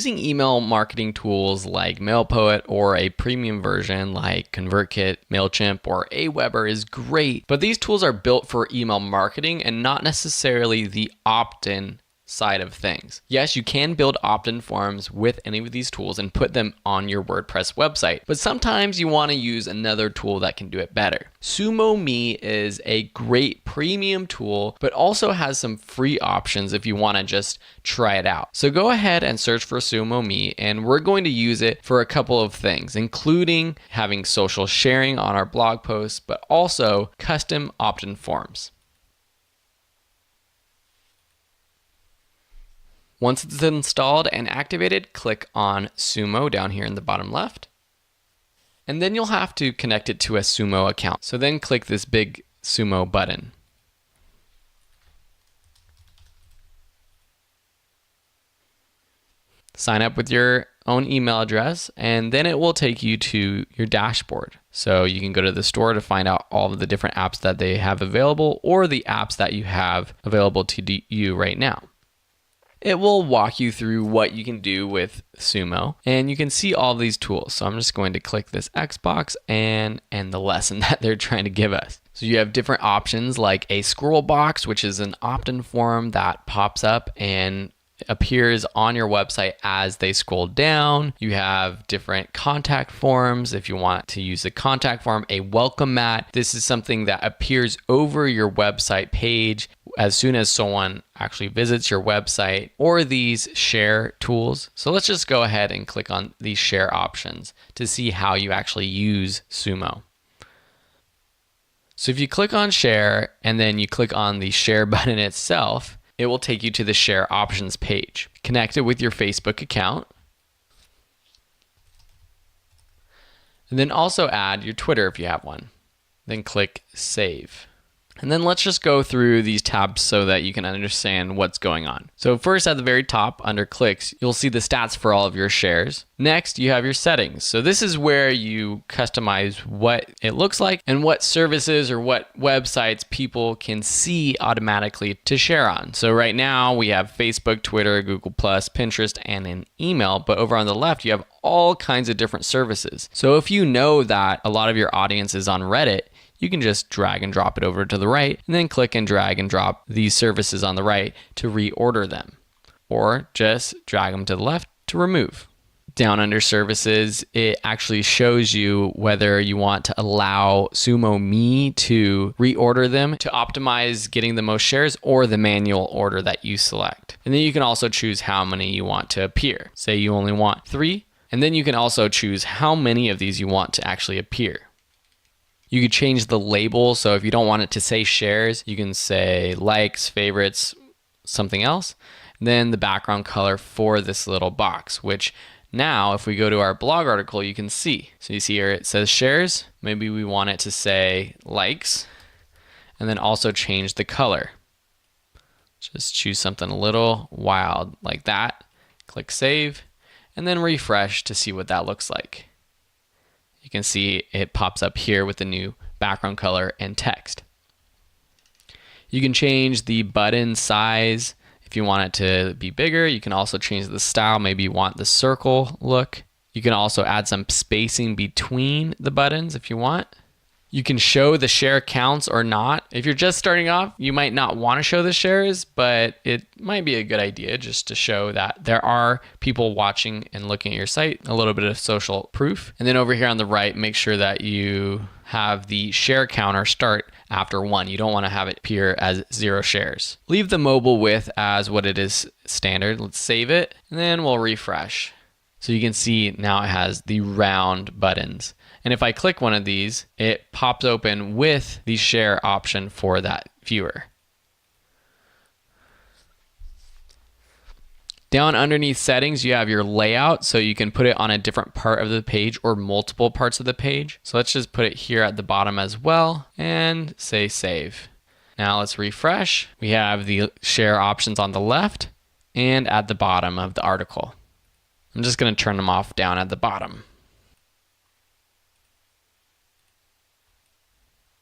Using email marketing tools like MailPoet or a premium version like ConvertKit, MailChimp, or Aweber is great, but these tools are built for email marketing and not necessarily the opt-in side of things. Yes, you can build opt-in forms with any of these tools and put them on your WordPress website, but sometimes you want to use another tool that can do it better. SumoMe is a great premium tool, but also has some free options if you want to just try it out. So go ahead and search for SumoMe, and we're going to use it for a couple of things, including having social sharing on our blog posts, but also custom opt-in forms. Once it's installed and activated, click on Sumo down here in the bottom left. And then you'll have to connect it to a Sumo account. So then click this big Sumo button. Sign up with your own email address, and then it will take you to your dashboard. So you can go to the store to find out all of the different apps that they have available or the apps that you have available to you right now. It will walk you through what you can do with Sumo, and you can see all of these tools. So I'm just going to click this X box and end the lesson that they're trying to give us. So you have different options like a scroll box, which is an opt-in form that pops up and appears on your website as they scroll down. You have different contact forms. If you want to use a contact form, a welcome mat. This is something that appears over your website page as soon as someone actually visits your website, or these share tools. So let's just go ahead and click on these share options to see how you actually use Sumo. So if you click on share and then you click on the share button itself, it will take you to the share options page. Connect it with your Facebook account. And then also add your Twitter if you have one. Then click save. And then let's just go through these tabs so that you can understand what's going on. So first, at the very top under clicks, you'll see the stats for all of your shares. Next, you have your settings. So this is where you customize what it looks like and what services or what websites people can see automatically to share on. So right now we have Facebook, Twitter, Google+, Pinterest, and an email. But over on the left, you have all kinds of different services. So if you know that a lot of your audience is on Reddit, you can just drag and drop it over to the right and then click and drag and drop these services on the right to reorder them, or just drag them to the left to remove. Down under services, it actually shows you whether you want to allow SumoMe to reorder them to optimize getting the most shares, or the manual order that you select. And then you can also choose how many you want to appear. Say you only want 3, and then you can also choose how many of these you want to actually appear. You could change the label, so if you don't want it to say shares, you can say likes, favorites, something else. And then the background color for this little box, which now if we go to our blog article, you can see. So you see here it says shares. Maybe we want it to say likes, and then also change the color. Just choose something a little wild like that. Click save, and then refresh to see what that looks like. You can see it pops up here with the new background color and text. You can change the button size if you want it to be bigger. You can also change the style. Maybe you want the circle look. You can also add some spacing between the buttons if you want. You can show the share counts or not. If you're just starting off, you might not want to show the shares, but it might be a good idea just to show that there are people watching and looking at your site, a little bit of social proof. And then over here on the right, make sure that you have the share counter start after 1. You don't want to have it appear as 0 shares. Leave the mobile width as what it is standard. Let's save it, and then we'll refresh. So you can see now it has the round buttons. And if I click one of these, it pops open with the share option for that viewer. Down underneath settings, you have your layout, so you can put it on a different part of the page or multiple parts of the page. So let's just put it here at the bottom as well and say save. Now let's refresh. We have the share options on the left and at the bottom of the article. I'm just going to turn them off down at the bottom.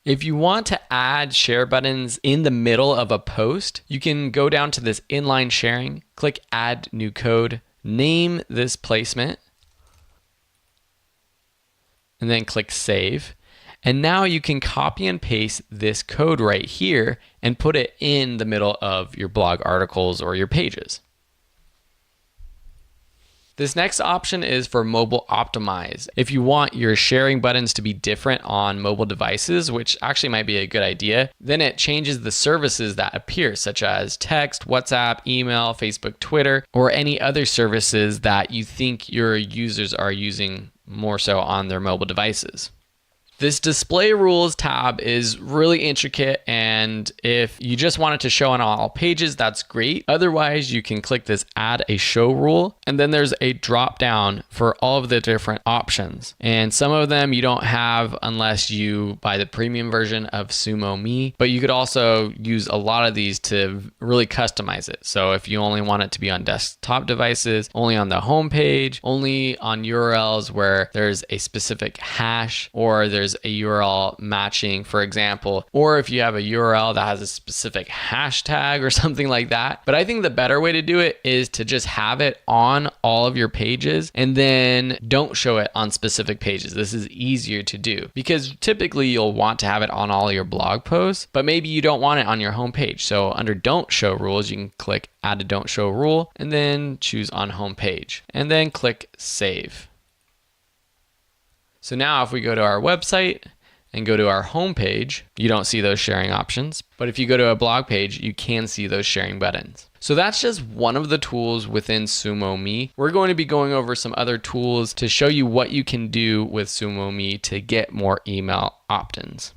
If you want to add share buttons in the middle of a post, you can go down to this inline sharing, click add new code, name this placement, and then click save. And now you can copy and paste this code right here and put it in the middle of your blog articles or your pages. This next option is for mobile optimize. If you want your sharing buttons to be different on mobile devices, which actually might be a good idea, then it changes the services that appear, such as text, WhatsApp, email, Facebook, Twitter, or any other services that you think your users are using more so on their mobile devices. This display rules tab is really intricate, and if you just want it to show on all pages, that's great. Otherwise, you can click this add a show rule, and then there's a drop down for all of the different options. And some of them you don't have unless you buy the premium version of Sumo Me, but you could also use a lot of these to really customize it. So if you only want it to be on desktop devices, only on the home page, only on URLs where there's a specific hash, or there's a URL matching, for example, or if you have a URL that has a specific hashtag or something like that. But I think the better way to do it is to just have it on all of your pages and then don't show it on specific pages. This is easier to do because typically you'll want to have it on all your blog posts, but maybe you don't want it on your home page. So under don't show rules, you can click add a don't show rule and then choose on home page and then click save. So now if we go to our website and go to our home page, you don't see those sharing options. But if you go to a blog page, you can see those sharing buttons. So that's just one of the tools within Sumo Me. We're going to be going over some other tools to show you what you can do with Sumo Me to get more email opt-ins.